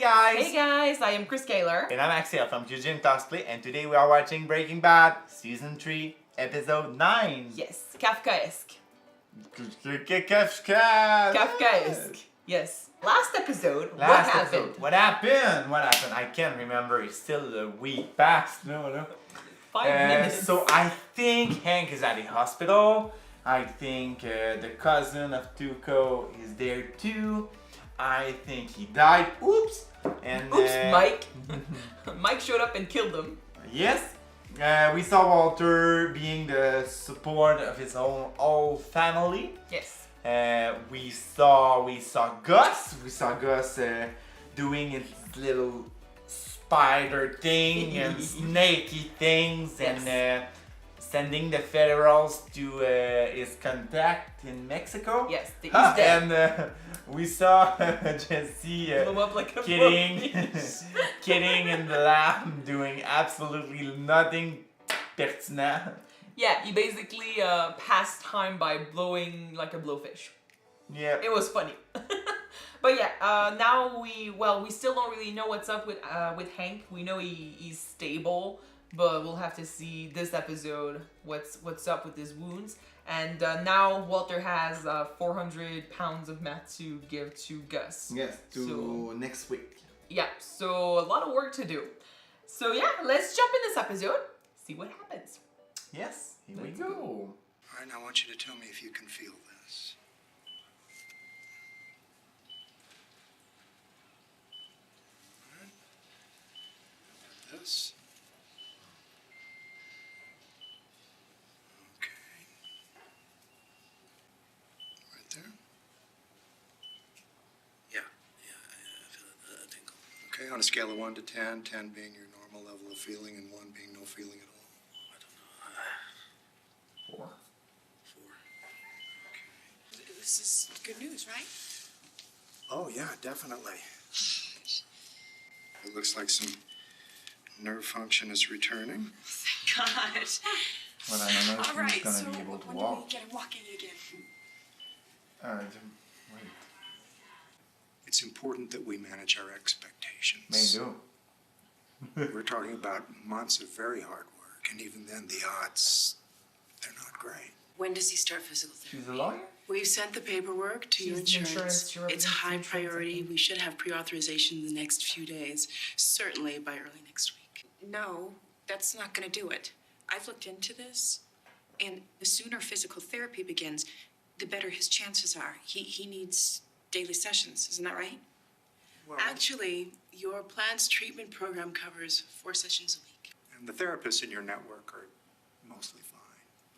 guys! Hey guys, I am Skyler. And I'm Actiel from Kyuujin Cosplay, and today we are watching Breaking Bad Season 3, Episode 9. Yes, Kafkaesque. Kafkaesque. Yes. Last episode, what happened? What happened? I can't remember. It's still a week past. No. 5 minutes. So I think Hank is at the hospital. I think the cousin of Tuco is there too. I think he died. Oops. And Mike. Mike showed up and killed him. Yes. We saw Walter being the support of his whole family. Yes. We saw Gus. We saw Gus doing his little spider thing and snaky things, yes. and sending the federals to his contact in Mexico. Yes, he's dead. And we saw Jesse blow up like a kidding in the lab, doing absolutely nothing pertinent. Yeah, he basically passed time by blowing like a blowfish. Yeah. It was funny. But yeah, now we still don't really know what's up with Hank. We know he's stable, but we'll have to see this episode what's up with his wounds. And now Walter has 400 pounds of meth to give to Gus. Yes, next week. Yeah, so a lot of work to do. So yeah, let's jump in this episode, see what happens. Yes, here we go. All right, now I want you to tell me if you can feel this. All right. This. Okay. Right there. Yeah, I feel a tingle. Okay, on a scale of 1 to 10, 10 being your normal level of feeling and 1 being no feeling at all. I don't know. 4. 4. This is good news, right? Oh, yeah, definitely. It looks like some nerve function is returning. Thank God. Well, I don't know if All right, he's gonna so be able to when walk. do we get him walking again? Wait. It's important that we manage our expectations. May do. We're talking about months of very hard work, and even then the odds, they're not great. When does he start physical therapy? She's a lawyer? We've sent the paperwork to your She's the insurance. insurance. It's high priority. We should have pre-authorization in the next few days, certainly by early next week. No, that's not going to do it. I've looked into this, and the sooner physical therapy begins, the better his chances are. He needs daily sessions, isn't that right? Well, Actually, your plan's treatment program covers 4 sessions a week. and the therapists in your network are mostly fine.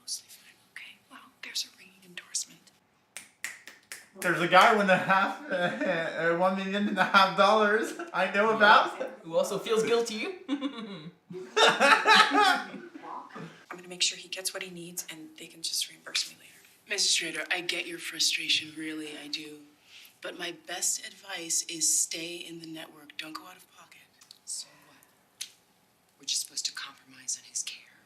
Mostly fine. Okay, well, there's a ringing endorsement. There's a guy with $1.5 million I know about. Who also feels guilty. I'm going to make sure he gets what he needs, and they can just reimburse me later. Mrs. Schrader, I get your frustration, really, I do. But my best advice is stay in the network. Don't go out of pocket. So what? We're just supposed to compromise on his care.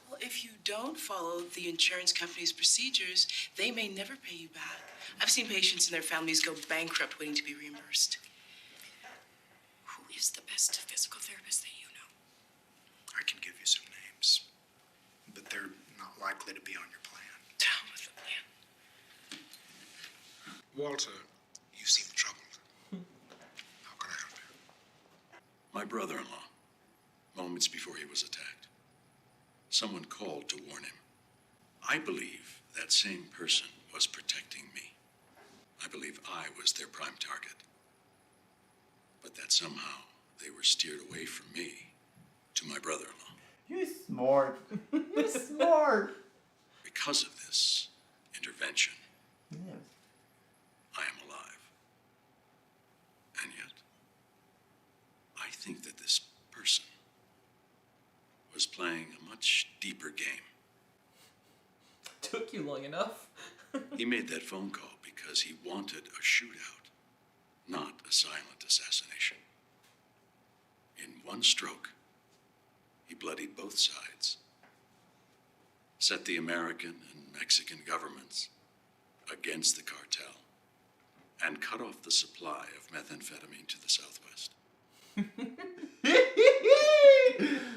Well, if you don't follow the insurance company's procedures, they may never pay you back. I've seen patients and their families go bankrupt waiting to be reimbursed. Who is the best physical therapist that you know? I can give you some names, but they're not likely to be on your plan. Tell me the man. Walter, you seem troubled. How can I help you? My brother-in-law, moments before he was attacked, someone called to warn him. I believe that same person was protecting me. I believe I was their prime target. But that somehow they were steered away from me to my brother-in-law. You're smart. You're smart. Because of this intervention, Yes. I am alive. And yet, I think that this person was playing a much deeper game. Took you long enough. He made that phone call because he wanted a shootout, not a silent assassination. In one stroke, he bloodied both sides, set the American and Mexican governments against the cartel, and cut off the supply of methamphetamine to the southwest.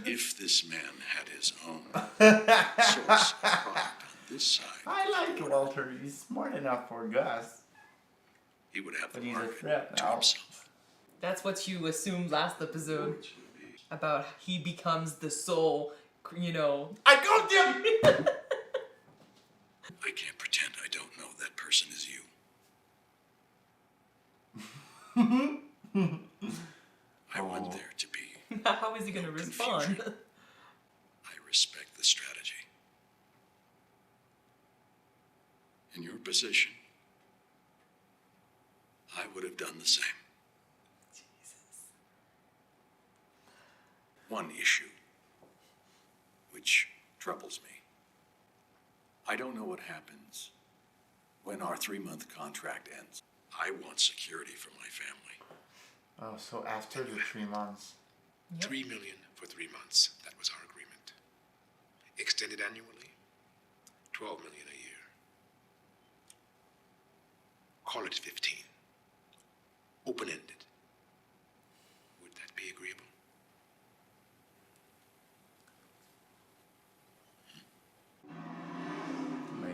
If this man had his own source of product on this side, I like Walter. He's smart enough for Gus. he would have But the he's a market threat to now. himself. That's what you assumed last episode about he becomes the soul, you know. I got him! I can't pretend I don't know that person is you. I want there to be. How is he gonna No respond? confusion. I respect the strategy. In your position, I would have done the same. One issue, which troubles me. I don't know what happens when our 3-month contract ends. I want security for my family. Oh, so after the 3 months. Yep. $3 million for 3 months. That was our agreement. Extended annually, $12 million a year. Call it 15. Open-ended. Would that be agreeable?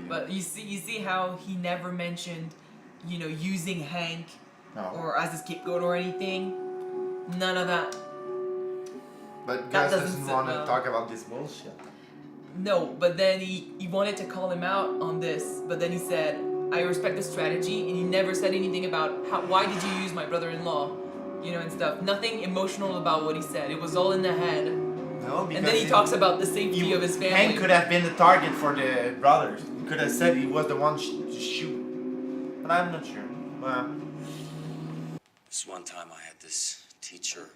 But you see how he never mentioned, you know, using Hank No. or as a scapegoat or anything. None of that. But That Gus doesn't doesn't sit want to well. talk about this bullshit. No, but then he wanted to call him out on this, but then he said, I respect the strategy, and he never said anything about why did you use my brother-in-law, you know, and stuff. Nothing emotional about what he said. It was all in the head. No, because And then he talks about the safety of his family. Hank could have been the target for the brothers. He could have said he was the one to shoot. But I'm not sure. Well, This one time I had this teacher,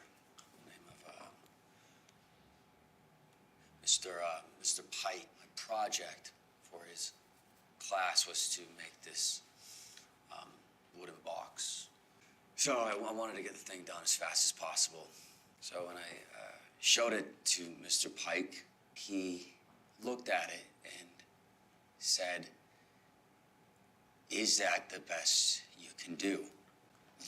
name of Mr. Pike. My project for his class was to make this wooden box. So I wanted to get the thing done as fast as possible. So when I showed it to Mr. Pike, he looked at it and said, "Is that the best you can do?"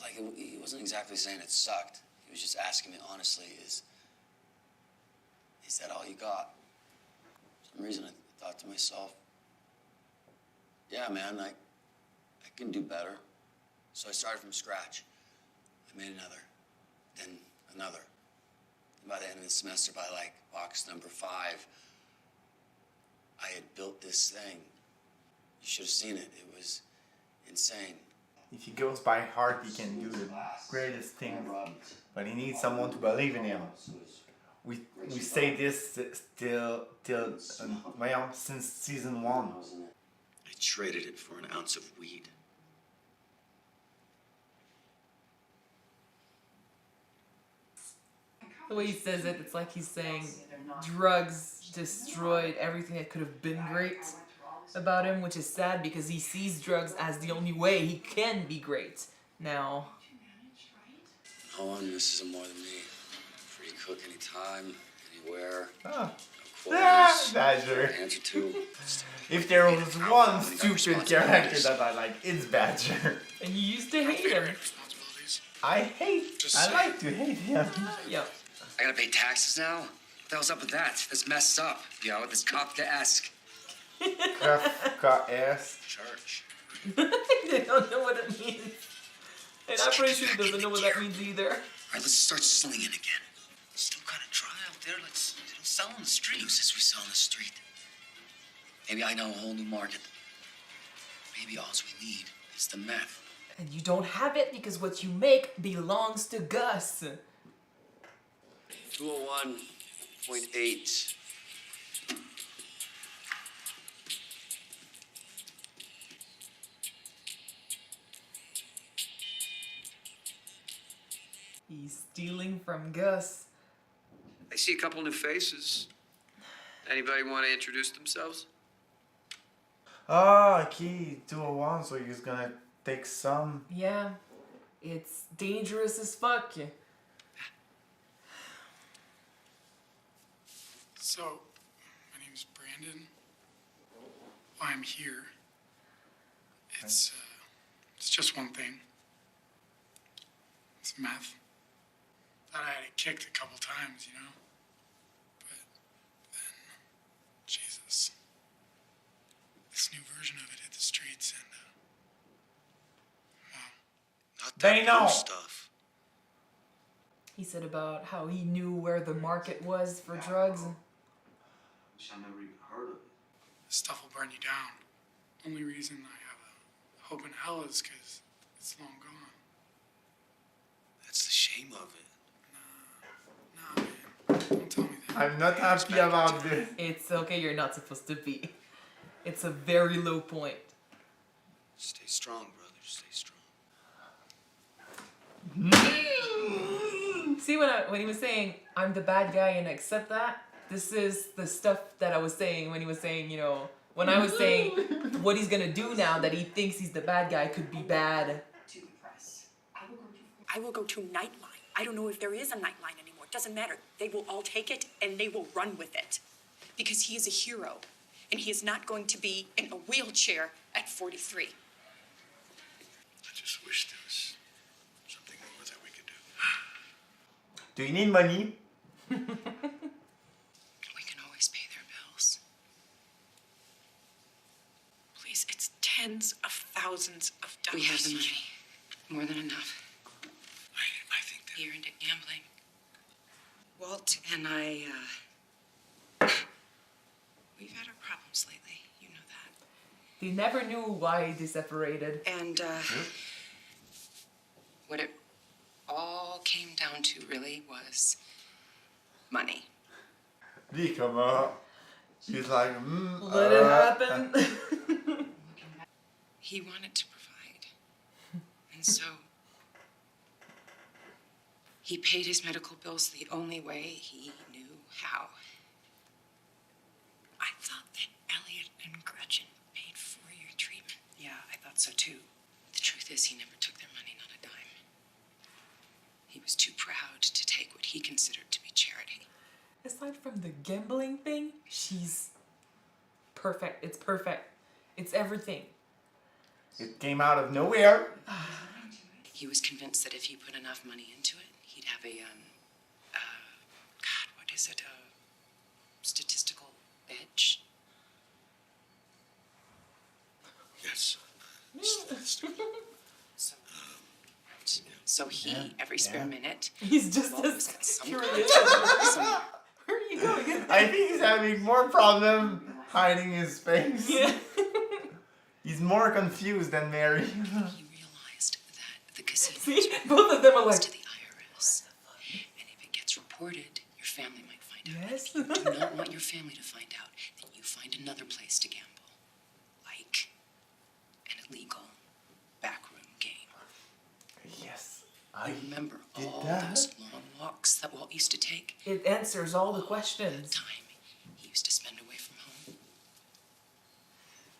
Like, he wasn't exactly saying it sucked. He was just asking me honestly, is that all you got? For some reason, I thought to myself, yeah, man, I can do better. So I started from scratch. I made another, then another. And by the end of the semester, by like box number 5, I had built this thing. You should have seen it. It was insane. if he goes by heart, he can do the greatest thing. But he needs someone to believe in him. We say this till well, since season 1. I traded it for an ounce of weed. The way he says it, it's like he's saying drugs destroyed everything that could have been great about him, which is sad because he sees drugs as the only way he can be great now. No one misses him more than me. Free to cook anytime, anywhere. Ah, No ah, quotas. Badger. Answer to. If there was one stupid character that I like, it's Badger. And you used to hate him. Responsibilities. I like to hate him. Yeah. I gotta pay taxes now? What the hell's up with that? That's messed up. Yo, this Kafkaesque. Kafkaesque. Church. They don't know what it means. And I'm pretty sure he doesn't know what that means either. All right, let's start slinging again. Still got a try out there. Let's sell on the street. Who says we sell on the street? Maybe I know a whole new market. Maybe all we need is the meth. And you don't have it because what you make belongs to Gus. 201.8. He's stealing from Gus. I see a couple new faces. Anybody want to introduce themselves? Ah, key 201, so he's gonna take some. Yeah, it's dangerous as fuck. So, my name's Brandon. Why I'm here. It's just one thing. It's meth. Thought I had it kicked a couple times, you know? But then, Jesus. This new version of it hit the streets and, well, Not They that know. blue stuff. He said about how he knew where the market was for drugs. Which I never even heard of it. this stuff will burn you down. Only reason I have a hope in hell is because it's long gone. That's the shame of it. Nah, man. Don't tell me that. I'm not happy about this. It's okay, you're not supposed to be. It's a very low point. Stay strong, brother. Stay strong. See, when he was saying, I'm the bad guy and accept that, this is the stuff that I was saying when he was saying, you know, when I was saying what he's gonna do now that he thinks he's the bad guy could be bad. To the press. I will go to Nightline. I don't know if there is a Nightline anymore. It doesn't matter. They will all take it and they will run with it. Because he is a hero, and he is not going to be in a wheelchair at 43. I just wish there was something more that we could do. Do you need money? We can always pay their bills. Please, it's tens of thousands of dollars. We have the money. More than enough. I think that... He earned it gambling. Walt and I, we've had our problems lately. You know that. They never knew why they separated. And, what it all came down to really was money. Lee, come on. She's like, Let it happen. He wanted to provide. And so he paid his medical bills the only way he knew how. I thought that Elliot and Gretchen paid for your treatment. Yeah, I thought so too. The truth is, he never took their money, not a dime. He was too proud to take what he considered to be charity. Aside from the gambling thing, she's perfect. It's perfect. It's everything. It came out of nowhere. He was convinced that if he put enough money into it, he'd have a, God, what is it? A statistical edge? Yes. So he, every spare minute, He's just Walt was as at some curious. some- Where are you going? I think he's having more problem hiding his face. Yeah. He's more confused than Mary. he realized that the casino See, both of them are was like, to the IRS. And if it gets reported, your family might find out. yes. If you do not want your family to find out, then you find another place to gamble. Like an illegal backroom game. Yes. I remember did all that. those long walks that Walt used to take. It answers all the questions. Time he used to spend away from home.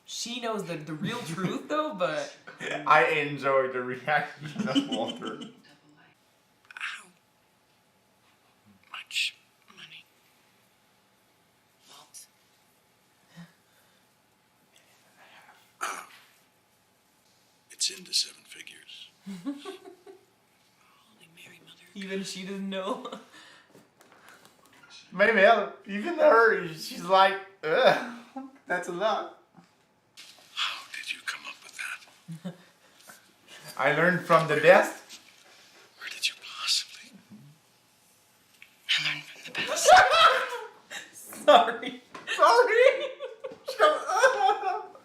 She knows the real truth though, but I enjoyed the reaction of Walter. How much money? Walt? It's into 7 figures. Holy Mary, Mother. even she didn't know. Maybe even her, she's like, ugh, that's a lot. How did you come up with that? I learned from the best. Where did you possibly? I learned from the best. Sorry. Sorry. Shut up.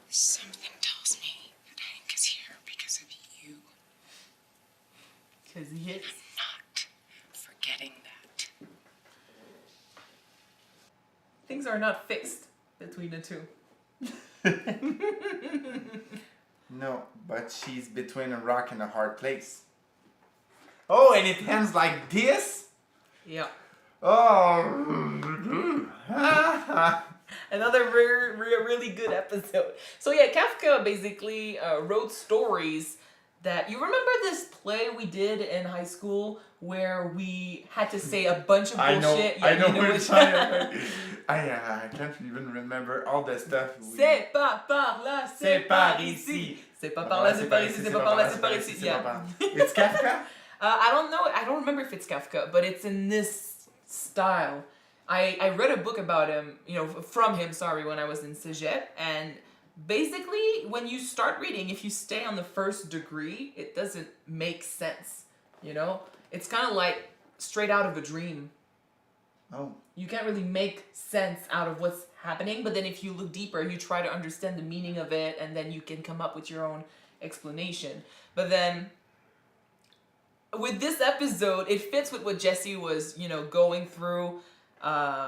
Something tells me that Hank is here because of you. Because he is. Not forgetting that. Things are not fixed between the two. No, but she's between a rock and a hard place. Oh, and it ends like this? Yeah. Oh. Another really good episode. So yeah, Kafka basically wrote stories that, you remember this play we did in high school where we had to say a bunch of bullshit? I know you know which one. I can't even remember all the stuff. C'est pas par là, c'est par ici. C'est pas par là, c'est par ici, c'est pas par là, c'est par ici. Yeah. It's Kafka? I don't know. I don't remember if it's Kafka, but it's in this style. I read a book about him, from him, when I was in Cégep, and basically, when you start reading, if you stay on the first degree, it doesn't make sense, It's kind of like straight out of a dream. Oh. You can't really make sense out of what's happening, but then if you look deeper, you try to understand the meaning of it, and then you can come up with your own explanation. But then, with this episode, it fits with what Jesse was, going through.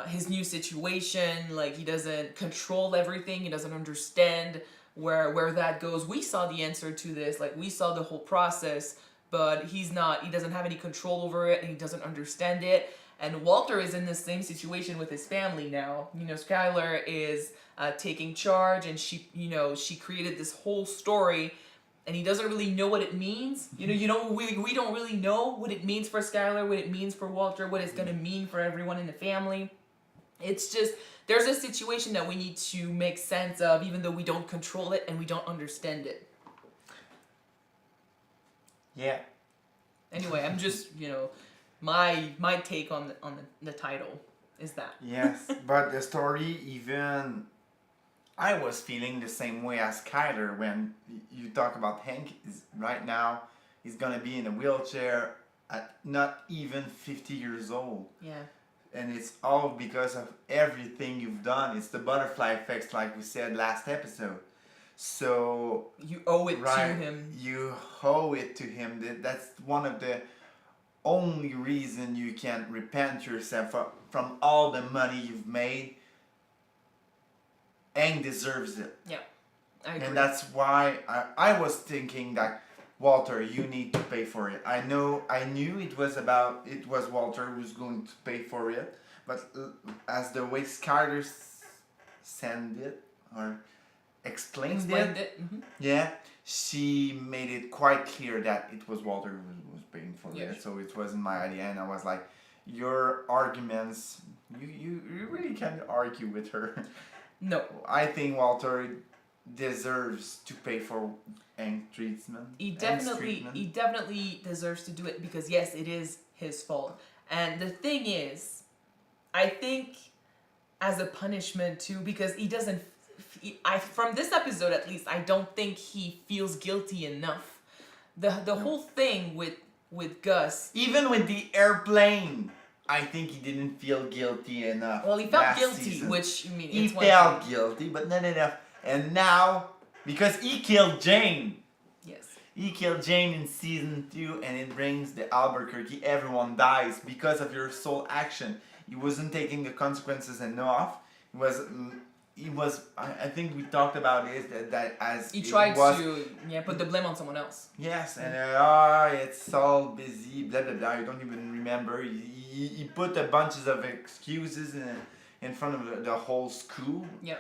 His new situation, like he doesn't control everything, he doesn't understand where that goes. We saw the answer to this, like we saw the whole process, but he doesn't have any control over it, and he doesn't understand it. And Walter is in the same situation with his family now. Skyler is taking charge, and she created this whole story, and he doesn't really know what it means. We don't really know what it means for Skyler, what it means for Walter, what it's going to mean for everyone in the family. It's just, there's a situation that we need to make sense of, even though we don't control it and we don't understand it. Yeah. Anyway, I'm just, my take on the title is that. Yes, but the story, even I was feeling the same way as Skyler when you talk about Hank. Right now, he's gonna be in a wheelchair at not even 50 years old. Yeah. And it's all because of everything you've done. It's the butterfly effect, like we said last episode. So you owe it to him. You owe it to him. That's one of the only reason you can repent yourself from all the money you've made. Hank deserves it. Yeah, I agree. And that's why I was thinking that, Walter, you need to pay for it. I knew it was Walter who's going to pay for it, but as the way Skyler sent it or explained it. Mm-hmm. Yeah, she made it quite clear that it was Walter who was paying for it. So it wasn't my idea, and I was like, your arguments, you really can't argue with her. No. I think Walter deserves to pay for Hank's treatment. He definitely deserves to do it because, yes, it is his fault. And the thing is, I think as a punishment too, because he doesn't, from this episode at least, I don't think he feels guilty enough. The whole thing with Gus. Even with the airplane, I think he didn't feel guilty enough. Well, he felt guilty, season. Which, I mean, he felt guilty, but not enough. And now, because he killed Jane. Yes. He killed Jane in season 2, and it brings the Albuquerque. Everyone dies because of your sole action. He wasn't taking the consequences enough. He was. I think we talked about it that as he tried to put the blame on someone else. Yes, and it's all busy, blah blah blah. You don't even remember. He put a bunches of excuses in front of the whole school. Yeah.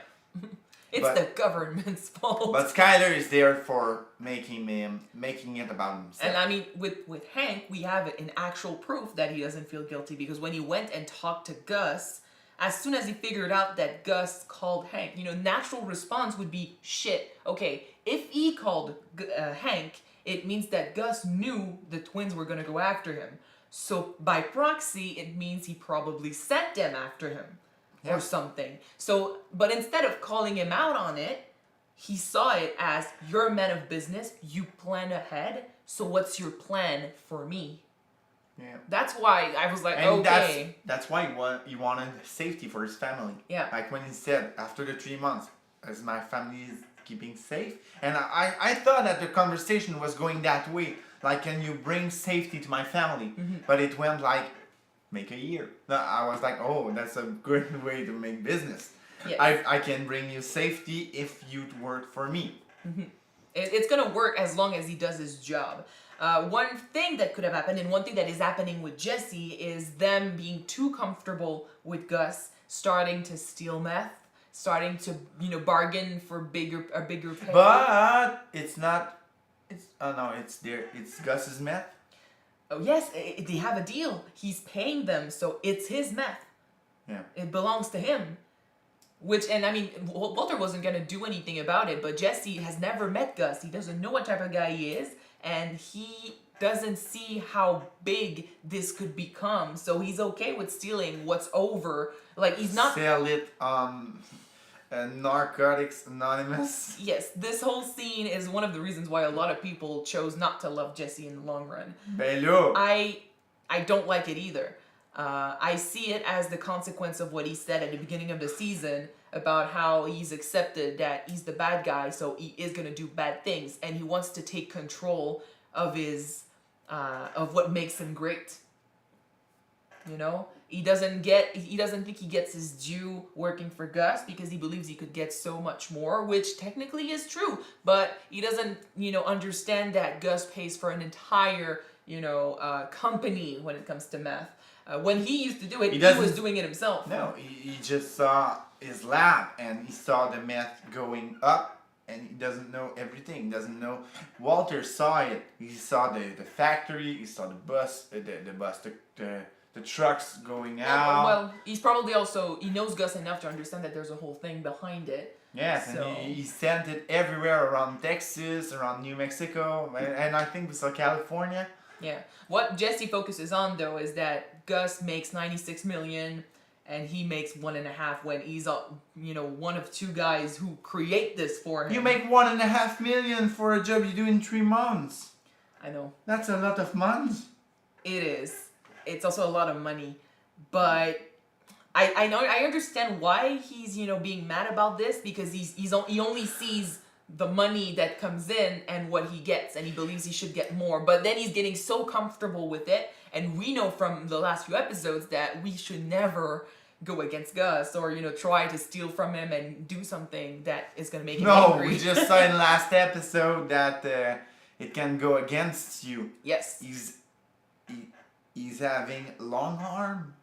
It's the government's fault. But Skyler is there for making it about himself. And I mean, with Hank, we have an actual proof that he doesn't feel guilty because when he went and talked to Gus, as soon as he figured out that Gus called Hank, natural response would be, shit, okay, if he called Hank, it means that Gus knew the twins were going to go after him. So by proxy, it means he probably sent them after him. Or something. So, but instead of calling him out on it, he saw it as, you're a man of business, you plan ahead, so what's your plan for me? Yeah. That's why I was like, and okay. That's why he wanted safety for his family. Yeah. Like when he said, after the 3 months, as my family is keeping safe. And I thought that the conversation was going that way. Like, can you bring safety to my family? Mm-hmm. But it went like, make a year. I was like, oh, that's a good way to make business. Yes. I can bring you safety if you work for me. Mm-hmm. It's going to work as long as he does his job. One thing that could have happened, and one thing that is happening with Jesse, is them being too comfortable with Gus, starting to steal meth, starting to, bargain for a bigger pay. But it's not, it's Gus's meth. Oh, yes, they have a deal. He's paying them, so it's his meth. Yeah. It belongs to him. Which, and I mean, Walter wasn't gonna do anything about it, but Jesse has never met Gus. He doesn't know what type of guy he is, and he doesn't see how big this could become. So he's okay with stealing what's over. Like, he's not... Sell it Narcotics Anonymous. Yes, this whole scene is one of the reasons why a lot of people chose not to love Jesse in the long run. Bello. I don't like it either. I see it as the consequence of what he said at the beginning of the season about how he's accepted that he's the bad guy, so he is gonna do bad things, and he wants to take control of his of what makes him great. You know, he doesn't think he gets his due working for Gus because he believes he could get so much more, which technically is true, but he doesn't, understand that Gus pays for an entire, company when it comes to meth. When he used to do it, he was doing it himself. No, he just saw his lab and he saw the meth going up, and he doesn't know everything. He doesn't know. Walter saw it. He saw the factory. He saw the bus, the trucks going out. Well, he's probably he knows Gus enough to understand that there's a whole thing behind it. Yes, so. And he sent it everywhere around Texas, around New Mexico, and I think we saw California. Yeah. What Jesse focuses on, though, is that Gus makes $96 million and he makes $1.5 million when he's, one of two guys who create this for him. You make $1.5 million for a job you do in 3 months. I know. That's a lot of months. It is. It's also a lot of money. But I know, I understand why he's, being mad about this, because he only sees the money that comes in and what he gets, and he believes he should get more, but then he's getting so comfortable with it, and we know from the last few episodes that we should never go against Gus or try to steal from him and do something that is going to make him angry. No, we just saw in the last episode that it can go against you. Yes. He's having long arm.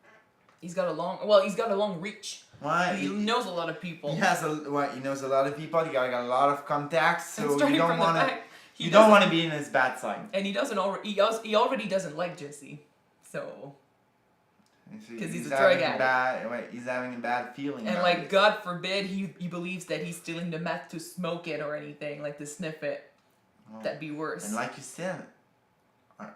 He's got a long reach. Why? He knows a lot of people. He knows a lot of people. He got a lot of contacts, so you don't want to. You don't want to be in his bad side. And he doesn't already. He already doesn't like Jesse, so. Because he's a drug addict. He's having a bad feeling. And God forbid, he believes that he's stealing the meth to smoke it or anything, like to sniff it. Oh. That'd be worse. And like you said,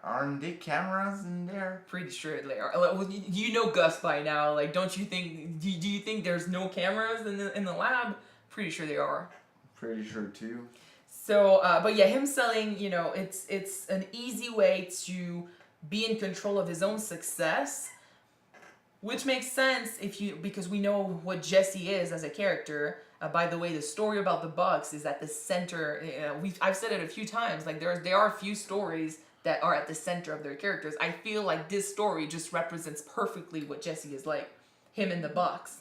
aren't there cameras in there? Pretty sure they are. Well, you know Gus by now. Like, don't you think? Do you think there's no cameras in the lab? Pretty sure they are. Pretty sure too. So, but yeah, him selling, it's an easy way to be in control of his own success, which makes sense because we know what Jesse is as a character. By the way, the story about the Bucks is at the center. I've said it a few times. Like there are a few stories that are at the center of their characters. I feel like this story just represents perfectly what Jesse is like. Him in the Bucks.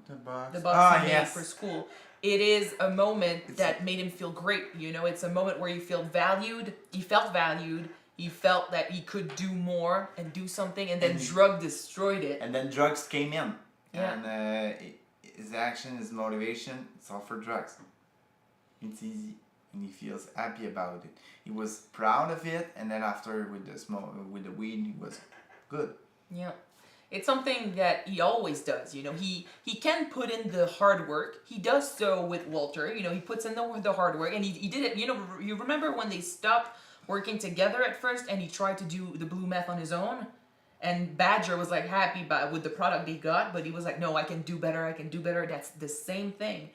The Bucks. The Bucks he made yes. for school. It is a moment that made him feel great. It's a moment where he felt valued. He felt valued. He felt that he could do more and do something, and then drug destroyed it. And then drugs came in. Yeah. And his action, his motivation, it's all for drugs. It's easy. And he feels happy about it. He was proud of it, and then after with the weed, he was good. Yeah. It's something that he always does, He can put in the hard work. He does so with Walter. He puts in the hard work, and he did it. You remember when they stopped working together at first, and he tried to do the blue meth on his own, and Badger was like happy with the product he got, but he was like, no, I can do better. That's the same thing.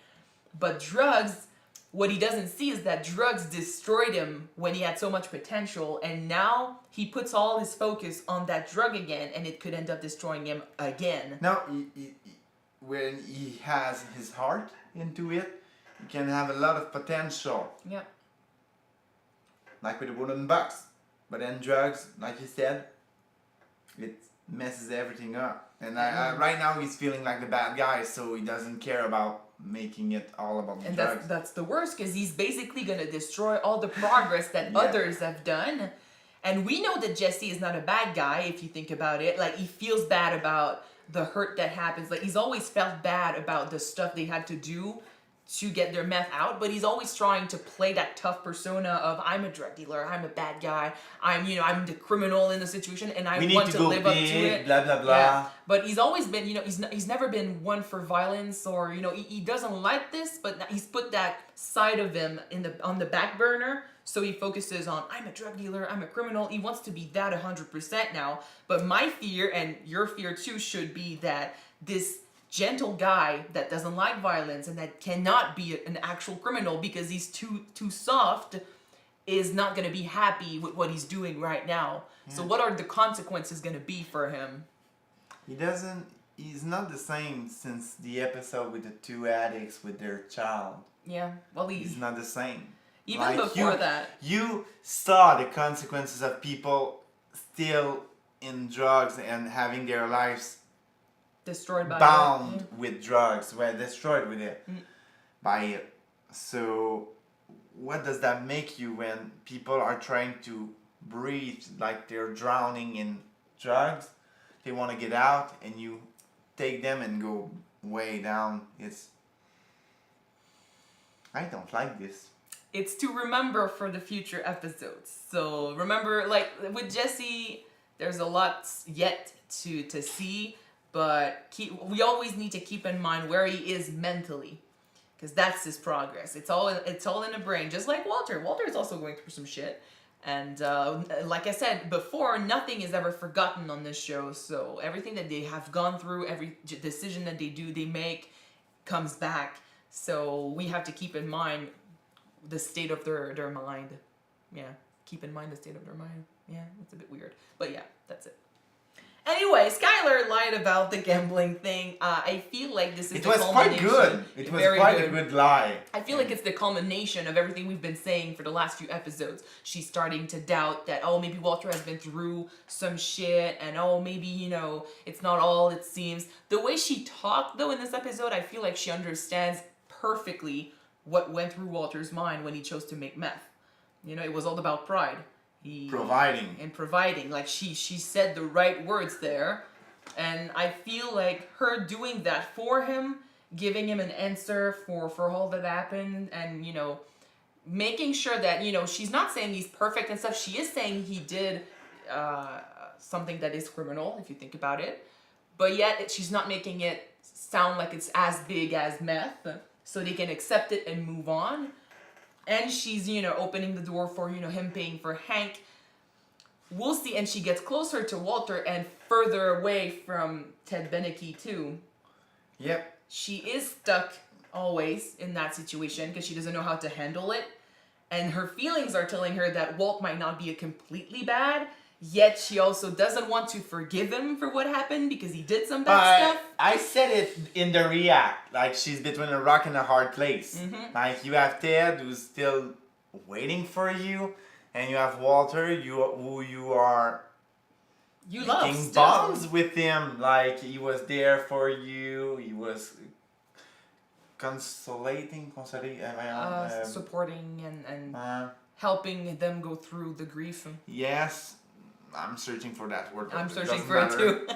But drugs, what he doesn't see is that drugs destroyed him when he had so much potential, and now he puts all his focus on that drug again, and it could end up destroying him again. Now, when he has his heart into it, he can have a lot of potential. Yeah. Like with the wooden box. But then drugs, like you said, it messes everything up. And right now he's feeling like the bad guy, so he doesn't care about making it all about the drugs. And that's the worst, because he's basically going to destroy all the progress that others have done. And we know that Jesse is not a bad guy, if you think about it. Like, he feels bad about the hurt that happens. Like, he's always felt bad about the stuff they had to do to get their meth out, but he's always trying to play that tough persona of I'm a drug dealer, I'm a bad guy, I'm I'm the criminal in the situation, and I want to live up to it. Blah blah blah. Yeah. But he's always been, he's never been one for violence, or he doesn't like this, but he's put that side of him on the back burner. So he focuses on I'm a drug dealer, I'm a criminal. He wants to be that 100% now. But my fear, and your fear too, should be that this gentle guy that doesn't like violence and that cannot be an actual criminal because he's too soft is not going to be happy with what he's doing right now. Yeah. So what are the consequences going to be for him? He's not the same since the episode with the two addicts with their child. Yeah, well he's not the same. Even before that. You saw the consequences of people still in drugs and having their lives destroyed by bound it. With drugs, destroyed with it by it. So what does that make you when people are trying to breathe like they're drowning in drugs? They want to get out and you take them and go way down. I don't like this. It's to remember for the future episodes. So remember, like with Jesse, there's a lot yet to see. But we always need to keep in mind where he is mentally, because that's his progress. It's all in the brain, just like Walter. Walter is also going through some shit, and like I said before, nothing is ever forgotten on this show. So everything that they have gone through, every decision that they make, comes back. So we have to keep in mind the state of their mind. Yeah, keep in mind the state of their mind. Yeah, it's a bit weird, but yeah, that's it. Anyway, Skyler lied about the gambling thing. I feel like this is the culmination. It was quite a good lie. I feel like it's the culmination of everything we've been saying for the last few episodes. She's starting to doubt that, maybe Walter has been through some shit, and maybe, it's not all it seems. The way she talked, though, in this episode, I feel like she understands perfectly what went through Walter's mind when he chose to make meth. It was all about pride. Providing. Like she said the right words there, and I feel like her doing that for him, giving him an answer for all that happened, and making sure that she's not saying he's perfect and stuff. She is saying he did something that is criminal if you think about it, but yet she's not making it sound like it's as big as meth, so they can accept it and move on. And she's, opening the door for, him paying for Hank. We'll see. And she gets closer to Walter and further away from Ted Beneke, too. Yep. She is stuck always in that situation because she doesn't know how to handle it. And her feelings are telling her that Walt might not be a completely bad, yet she also doesn't want to forgive him for what happened because he did some bad stuff. I said it in the react, like she's between a rock and a hard place. Mm-hmm. Like you have Ted who's still waiting for you, and you have Walter who you are making bonds with him. Like he was there for you, he was supporting and helping them go through the grief. Yes. I'm searching for that word. I'm searching for it too.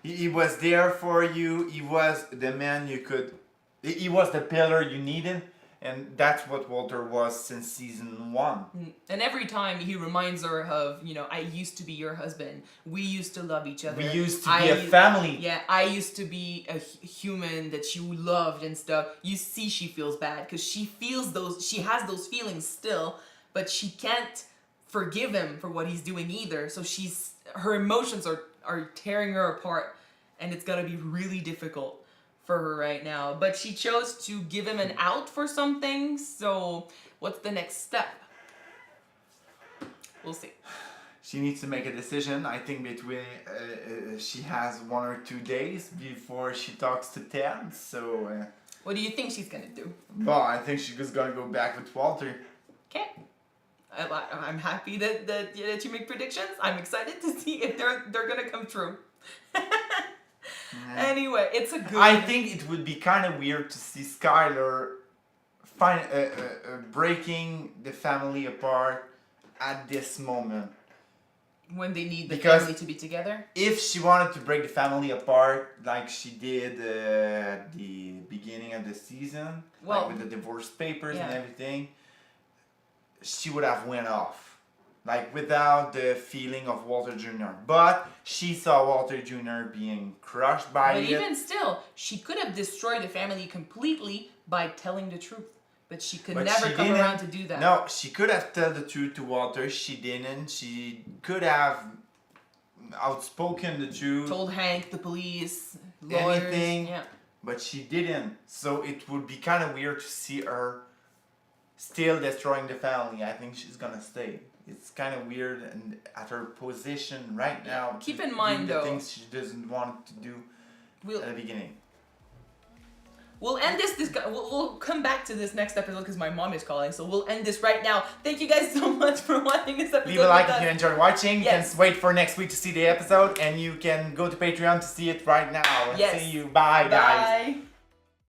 He was there for you. He was the man you could... He was the pillar you needed. And that's what Walter was since season 1. And every time he reminds her of, I used to be your husband. We used to love each other. We used to be a family. Yeah, I used to be a human that you loved and stuff. You see she feels bad because she has those feelings still, but she can't forgive him for what he's doing either. So her emotions are tearing her apart, and it's gonna be really difficult for her right now. But she chose to give him an out for some things. So what's the next step? We'll see. She needs to make a decision. I think between she has 1 or 2 days before she talks to Ted. So what do you think she's gonna do? Well, I think she's just gonna go back with Walter. Okay. I'm happy that you make predictions. I'm excited to see if they're gonna come true. Anyway, it's a good... I think it would be kind of weird to see Skyler breaking the family apart at this moment. when they need the Because family to be together. if she wanted to break the family apart like she did at the beginning of the season, Well, like with the divorce papers and yeah. everything, she would have went off, like without the feeling of Walter Jr. But she saw Walter Jr. being crushed by But it. even still, she could have destroyed the family completely by telling the truth. But she could But never she come didn't. around to do that. No, she could have told the truth to Walter. She didn't. She could have outspoken the truth. Told Hank, the police, lawyers. Anything. Yeah. But she didn't. So it would be kind of weird to see her still destroying the family. I think she's gonna stay. It's kind of weird, and at her position right now, Keep to in mind, do the though, things she doesn't want to do We'll, at the beginning. we'll end this. We'll come back to this next episode because my mom is calling. So we'll end this right now. Thank you guys so much for watching this episode. Leave a like with if you us. enjoyed watching. Yes. You can wait for next week to see the episode, and you can go to Patreon to see it right now. Yes. See you. Bye, guys. Bye.